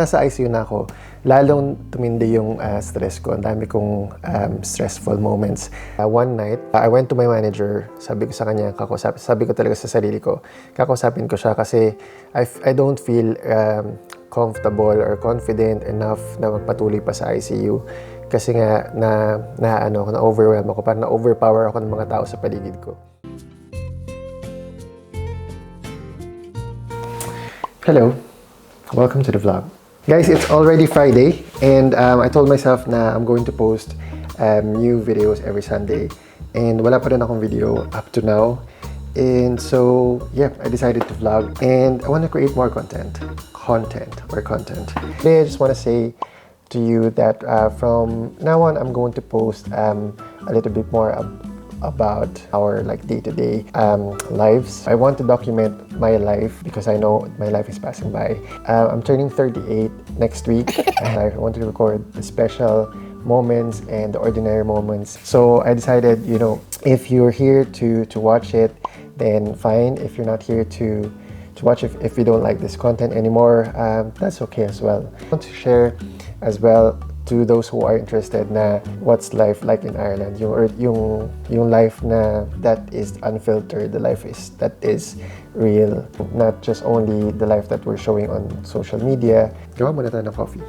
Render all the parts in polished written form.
Nasa ICU na ako, lalong tumindi yung stress ko. Ang dami kong stressful moments. One night, I went to my manager. Sabi ko sa kanya, sabi ko talaga sa sarili ko, kakausapin ko siya kasi I don't feel comfortable or confident enough na magpatuloy pa sa ICU. Kasi nga, na-overwhelm ako, parang na-overpower ako ng mga tao sa paligid ko. Hello, welcome to the vlog. Guys, it's already Friday and I told myself na I'm going to post new videos every Sunday and wala pa rin akong video up to now. And so, yeah, I decided to vlog and I want to create more content. Today, I just want to say to you that from now on, I'm going to post a little bit more about our day-to-day lives. I want to document my life because I know my life is passing by. I'm turning 38 next week and I want to record the special moments and the ordinary moments. So I decided, if you're here to watch it, then fine. If you're not here to watch, if you don't like this content anymore, that's okay as well. I want to share as well to those who are interested na what's life like in Ireland, yung life na that is unfiltered, the life that is real, not just only the life that we're showing on social media. Gawa muna tayo ng coffee.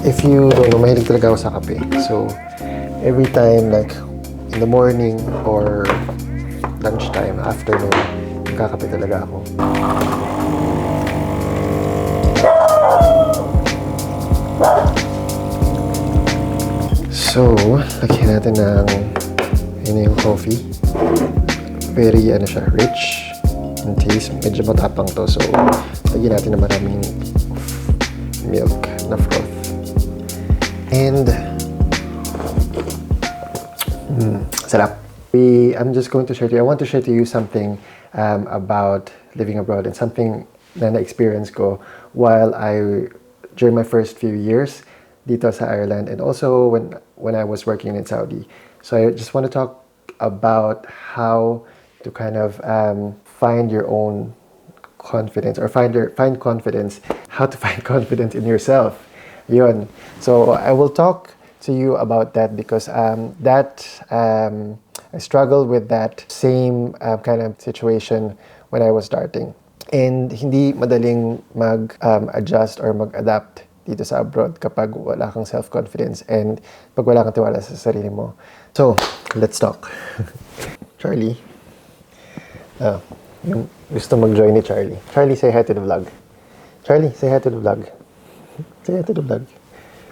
If you don't know, mahilig talaga ako sa kape. So, every time in the morning or lunchtime, afternoon, kakape talaga ako. So, lagyan natin ng yung coffee. Very rich in taste. Medyo matapang to. So, lagyan natin ng maraming milk na froth. And sarap. I'm just going to share to you. I want to share to you something about living abroad and something na na-experience ko during my first few years dito sa Ireland and also when I was working in Saudi. So I just want to talk about how to kind of find your own confidence or find confidence, how to find confidence in yourself. Yun. So I will talk to you about that because I struggled with that same kind of situation when I was starting. And hindi madaling mag-adjust or mag-adapt dito sa abroad kapag wala kang self-confidence and pag wala kang tiwala sa sarili mo. So, let's talk. Charlie. Yung gusto mag-join ni Charlie. Charlie, say hi to the vlog. Charlie, say hi to the vlog. Say hi to the vlog.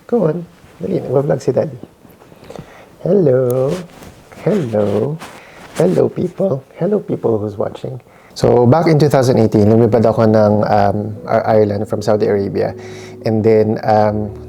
Go on. Dali, nag-vlog si Daddy. Hello. Hello. Hello, people. Hello, people who's watching. So, back in 2018, lumipad ako ng Ireland from Saudi Arabia. And then,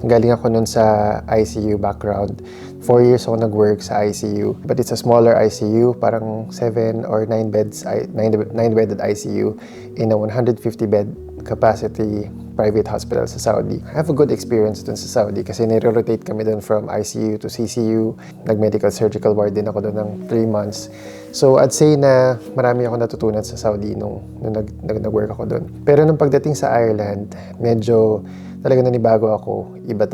galing ako nun sa ICU background. 4 years ako nag-work sa ICU. But it's a smaller ICU, parang 7 or 9 9-bedded ICU in a 150-bed capacity private hospital sa Saudi. I have a good experience dun sa Saudi kasi nire-rotate kami dun from ICU to CCU. Nag-medical surgical ward din ako dun ng 3 months. So, I'd say na marami ako natutunan sa Saudi nung nag-work ako dun. Pero nung pagdating sa Ireland, medyo talaga nanibago ako. Iba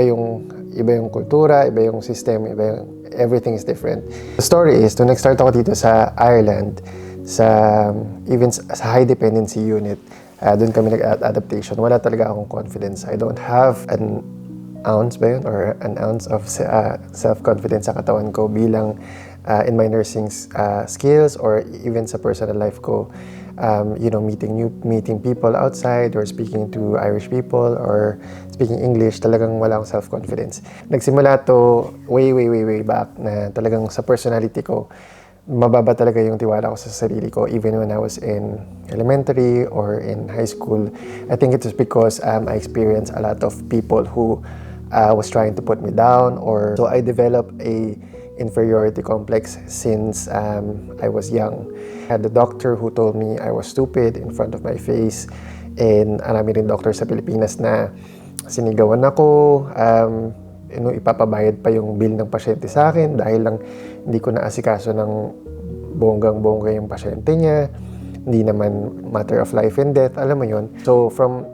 yung kultura, iba yung system, everything is different. The story is, nung nag-start ako dito sa Ireland, even sa high dependency unit, doon kami nag-adaptation. Wala talaga akong confidence. I don't have an ounce of self-confidence sa katawan ko bilang in my nursing skills or even sa personal life ko. Meeting people outside or speaking to Irish people or speaking English, talagang wala akong self-confidence. Nagsimula to way back na talagang sa personality ko, mababa talaga yung tiwala ko sa sarili ko even when I was in elementary or in high school. I think it is because I experienced a lot of people who was trying to put me down so I developed a inferiority complex since I was young. I had a doctor who told me I was stupid in front of my face and marami rin doctor sa Pilipinas na sinigawan ako, ipapabayad pa yung bill ng pasyente sa akin dahil lang hindi ko naasikaso ng bonggang-bongga yung pasyente niya, hindi naman matter of life and death, alam mo yun. So from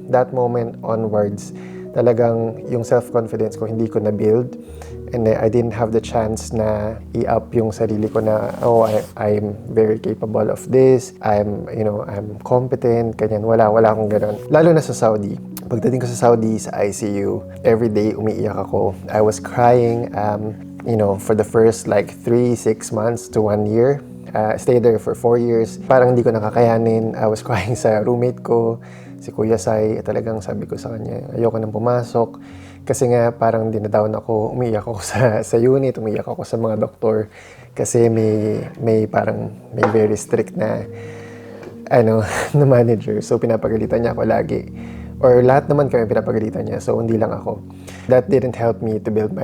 that moment onwards, talagang yung self-confidence ko hindi ko na-build, and I didn't have the chance na i-up yung sarili ko na, oh, I'm very capable of this, I'm competent, kanyan. Wala akong ganun. Lalo na sa Saudi. Pagdating ko sa Saudi, sa ICU, every day umiiyak ako. I was crying, for the first like 3-6 months to 1 year. Stayed there for 4 years. Parang hindi ko nakakayanin. I was crying sa roommate ko, si Kuya Sai. Talagang sabi ko sa kanya, ayoko nang pumasok. Kasi nga parang dinadown ako, umiiyak ako sa unit, umiiyak ako sa mga doktor. Kasi may very strict na na manager. So pinapagalitan niya ako lagi. Or lahat naman kami pinapagalitan niya. So hindi lang ako. That didn't help me to build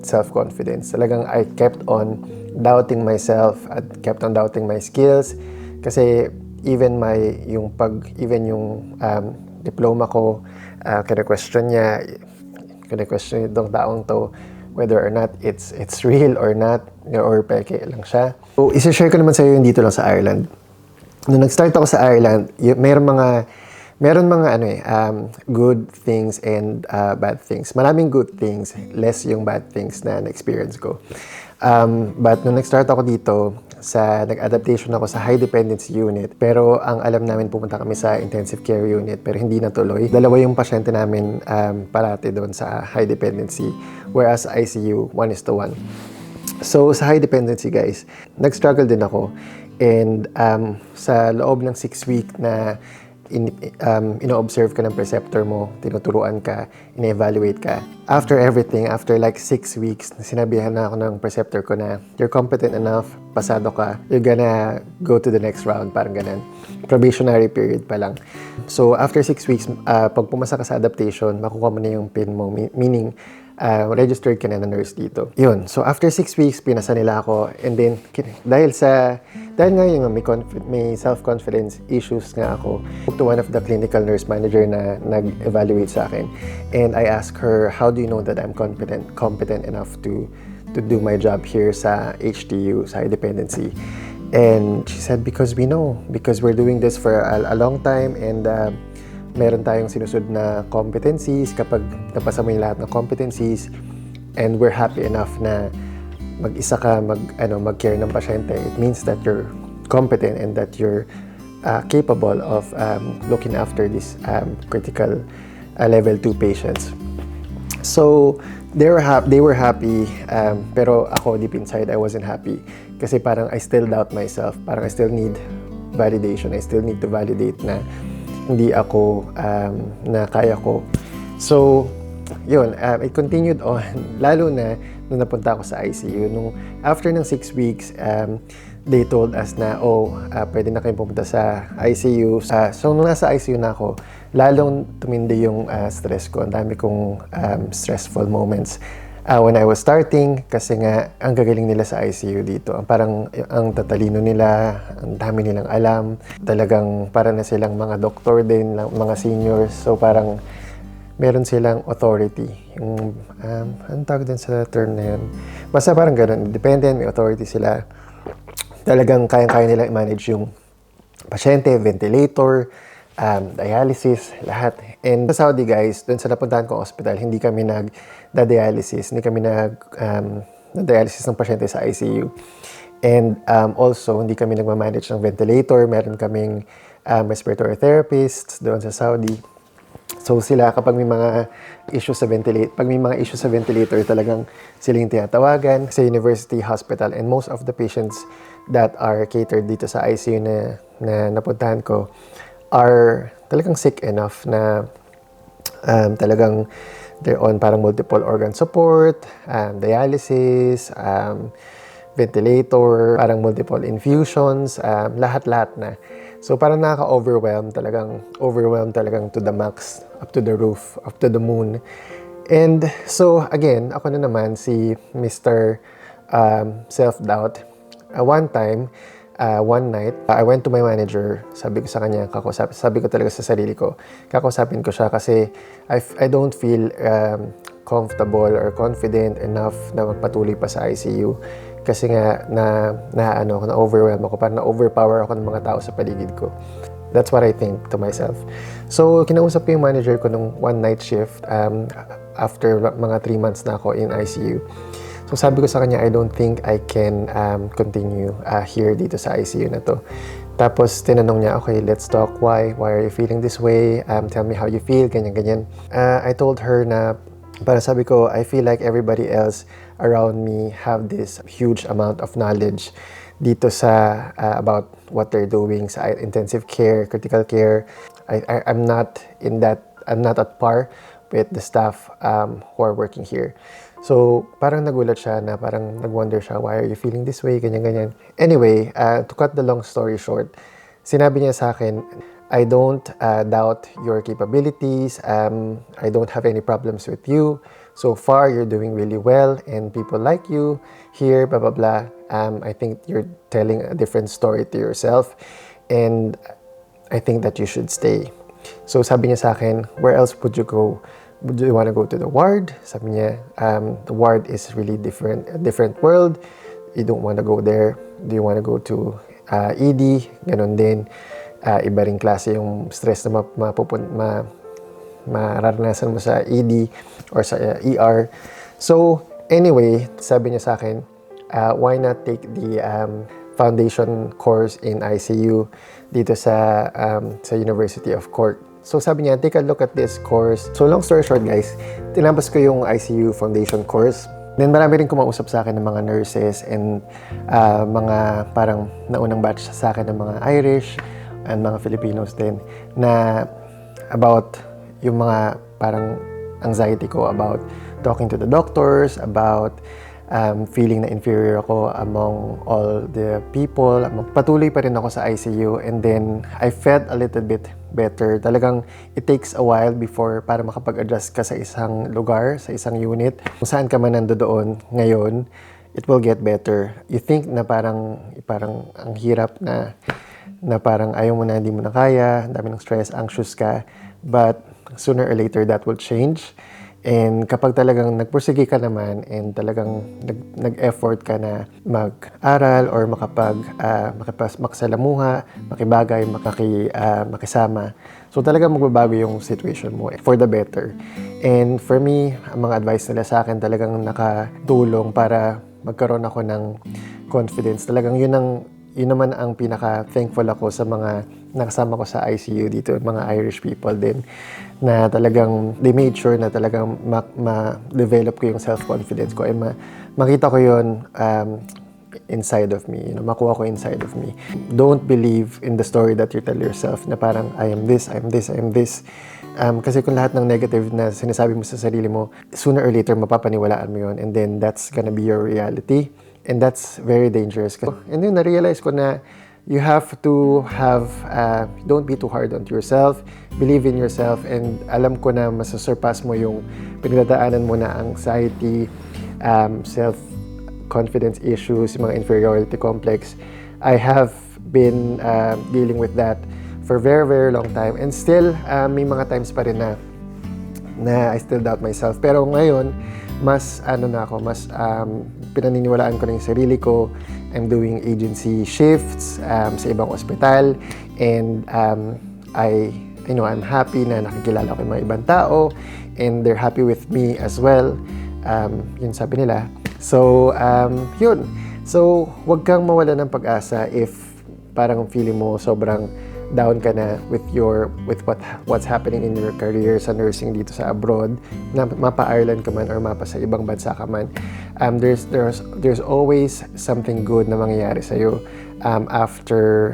self-confidence. Talagang I kept on doubting myself at kept on doubting my skills. Kasi even yung diploma ko, kine-question itong taong to whether or not it's real or not, or peke lang siya. So isa-share ko naman sa iyo yung dito lang sa Ireland. Nung nag-start ako sa Ireland, meron mga good things and bad things. Maraming good things, less yung bad things na na-experience ko. But nung nag-start ako dito, nag-adaptation ako sa high dependency unit. Pero ang alam namin, pumunta kami sa intensive care unit, pero hindi natuloy. Dalawa yung pasyente namin parati doon sa high dependency, whereas ICU, 1:1. So sa high dependency, guys, nag-struggle din ako. And sa loob ng 6 week na ino-observe ka ng preceptor mo, tinuturuan ka, ine-evaluate ka. After everything, after like 6 weeks, sinabihan na ako ng preceptor ko na you're competent enough, pasado ka, you're gonna go to the next round, parang ganun. Probationary period pa lang. So after 6 weeks, pag pumasa ka sa adaptation, makukuha mo na yung PIN mo, meaning registered ka na nurse dito. Yun. So after 6 weeks, pinasa nila ako, and then dahil nga yung may self-confidence issues nga ako, to one of the clinical nurse manager na nag-evaluate sa akin, and I asked her, how do you know that I'm competent enough to do my job here sa HTU, sa high dependency? And she said, because we know, because we're doing this for a long time, and meron tayong sinusunod na competencies. Kapag napasa mo yung lahat ng competencies, and we're happy enough na mag-isa ka mag-care ng pasyente, it means that you're competent and that you're capable of looking after these critical level 2 patients. So they were happy, pero ako deep inside I wasn't happy, kasi parang I still doubt myself, parang I still need validation, I still need to validate na hindi ako na kaya ko. So yun, it continued on, lalo na nung napunta ako sa ICU. Nung after ng 6 weeks, they told us na, pwede na kayong pumunta sa ICU. So nung nasa ICU na ako, lalong tumindi yung stress ko. Ang dami kong stressful moments when I was starting, kasi nga ang gagaling nila sa ICU dito. Parang ang tatalino nila, ang dami nilang alam. Talagang para na silang mga doktor din, mga seniors. So parang meron silang authority. Yung, anong tawag din sa term na yun? Basta parang ganun, independent, may authority sila. Talagang kayang-kaya nila i-manage yung pasyente, ventilator, dialysis, lahat. And sa Saudi, guys, dun sa napuntahan kong hospital, hindi kami nag-dialysis, hindi kami nag-dialysis ng pasyente sa ICU. And also, hindi kami nagmamanage ng ventilator. Meron kaming respiratory therapists doon sa Saudi. So sila, kapag may mga issues sa ventilator, talagang sila yung tinatawagan sa university hospital. And most of the patients that are catered dito sa ICU na napuntahan ko are talagang sick enough na talagang they're on parang multiple organ support, dialysis, ventilator, parang multiple infusions, lahat-lahat na. So parang nakaka-overwhelm, talagang to the max, up to the roof, up to the moon. And so again, ako na naman si Mr. Self-doubt. One night, I went to my manager, sabi ko sa kanya, sabi ko talaga sa sarili ko, kakausapin ko siya kasi I don't feel comfortable or confident enough na magpatuloy pa sa ICU. Kasi nga, na-overwhelm ako, parang na-overpower ako ng mga tao sa paligid ko. That's what I think to myself. So, kinausap ko yung manager ko nung one night shift after mga 3 months na ako in ICU. So, sabi ko sa kanya, I don't think I can continue here dito sa ICU na to. Tapos, tinanong niya, okay, let's talk. Why? Why are you feeling this way? Tell me how you feel, ganyan-ganyan. I told her na, para sabi ko, I feel like everybody else around me have this huge amount of knowledge dito sa about what they're doing sa intensive care, critical care. I'm not at par with the staff who are working here. So, parang nagulat siya na parang nag-wonder siya, why are you feeling this way, ganyan-ganyan. Anyway, to cut the long story short, sinabi niya sa akin, I don't doubt your capabilities. I don't have any problems with you. So far, you're doing really well and people like you here, blah, blah, blah. I think you're telling a different story to yourself and I think that you should stay. So sabi niya sa akin, where else would you go? Do you want to go to the ward? Sabi niya, the ward is really a different world. You don't want to go there. Do you want to go to ED? Ganon din. Iba ring klase yung stress na mararanasan mo sa ED or sa ER. So, anyway, sabi niya sa akin, why not take the foundation course in ICU dito sa University of Cork. So, sabi niya, take a look at this course. So, long story short, guys, tinapos ko yung ICU foundation course. Then, marami rin kumausap sa akin ng mga nurses and mga parang naunang batch sa akin ng mga Irish and mga Filipinos din na about yung mga parang anxiety ko about talking to the doctors, about feeling na inferior ako among all the people. Patuloy pa rin ako sa ICU and then I felt a little bit better. Talagang it takes a while before para makapag-adjust ka sa isang lugar, sa isang unit. Kung saan ka man nandoon ngayon, it will get better. You think na parang ang hirap na parang ayaw mo na, hindi mo na kaya, ang dami ng stress, anxious ka. But sooner or later, that will change. And kapag talagang nagpursige ka naman and talagang nag-effort ka na mag-aral or makisalamuha, makibagay, makisama, so talagang magbabago yung situation mo for the better. And for me, ang mga advice nila sa akin talagang nakatulong para magkaroon ako ng confidence. Talagang yun naman ang pinaka-thankful ako sa mga nakasama ko sa ICU dito, mga Irish people din, na talagang they made sure na talagang ma-develop ko yung self-confidence ko. Makita ko yun inside of me, makuha ko inside of me. Don't believe in the story that you tell yourself na parang I am this. Kasi kung lahat ng negative na sinasabi mo sa sarili mo, sooner or later mapapaniwalaan mo yun and then that's gonna be your reality. And that's very dangerous. And then na-realize ko na you have to don't be too hard on yourself, believe in yourself, and alam ko na masasurpass mo yung pinagdadaanan mo na anxiety, self-confidence issues, mga inferiority complex. I have been dealing with that for a very, very long time. And still, may mga times pa rin na I still doubt myself. Pero ngayon, mas pinaniniwalaan ko na yung sarili ko. I'm doing agency shifts sa ibang ospital and I'm happy na nakikilala ko yung mga ibang tao and they're happy with me as well. Yun sabi nila. So, yun. So, wag kang mawala ng pag-asa if parang feeling mo sobrang down ka na with what's happening in your career sa nursing dito sa abroad, na mapa-Ireland ka man or mapa sa ibang bansa ka man. There's always something good na mangyayari sa'yo after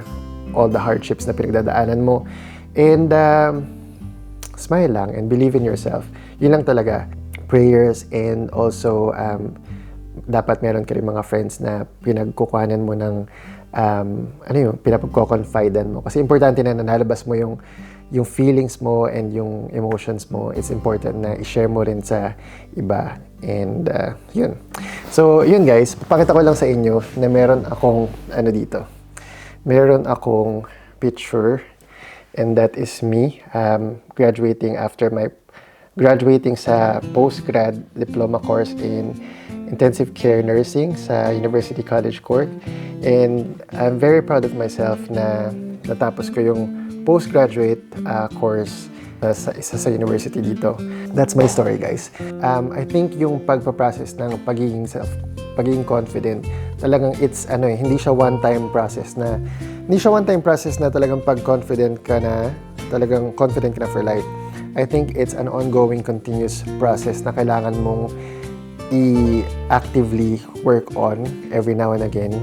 all the hardships na pinagdadaanan mo. And smile lang and believe in yourself. Yun lang talaga. Prayers and also dapat meron ka rin mga friends na pinagkukuhanan mo ng pinapagko-confidean mo. Kasi importante na nalabas mo yung feelings mo and yung emotions mo. It's important na i-share mo rin sa iba. And yun. So, yun guys, papakita ko lang sa inyo na meron akong dito. Meron akong picture and that is me graduating after my graduating sa postgrad diploma course in intensive care nursing sa University College Cork. And I'm very proud of myself na natapos ko yung postgraduate course sa isa sa university dito. That's my story, guys. I think yung pagpaprocess ng pagiging confident, talagang it's hindi siya one-time process na talagang pag confident ka na, talagang confident ka na for life. I think it's an ongoing, continuous process na kailangan mong actively work on every now and again.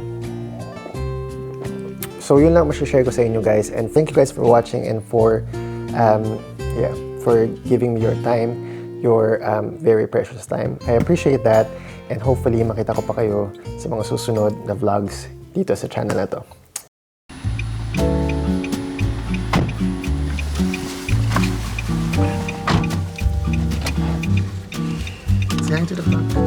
So yun lang share ko sa inyo, guys, and thank you guys for watching and for giving me your time, your very precious time. I appreciate that, and hopefully makita ko pa kayo sa mga susunod na vlogs dito sa channel na to. Say hi to the vlog.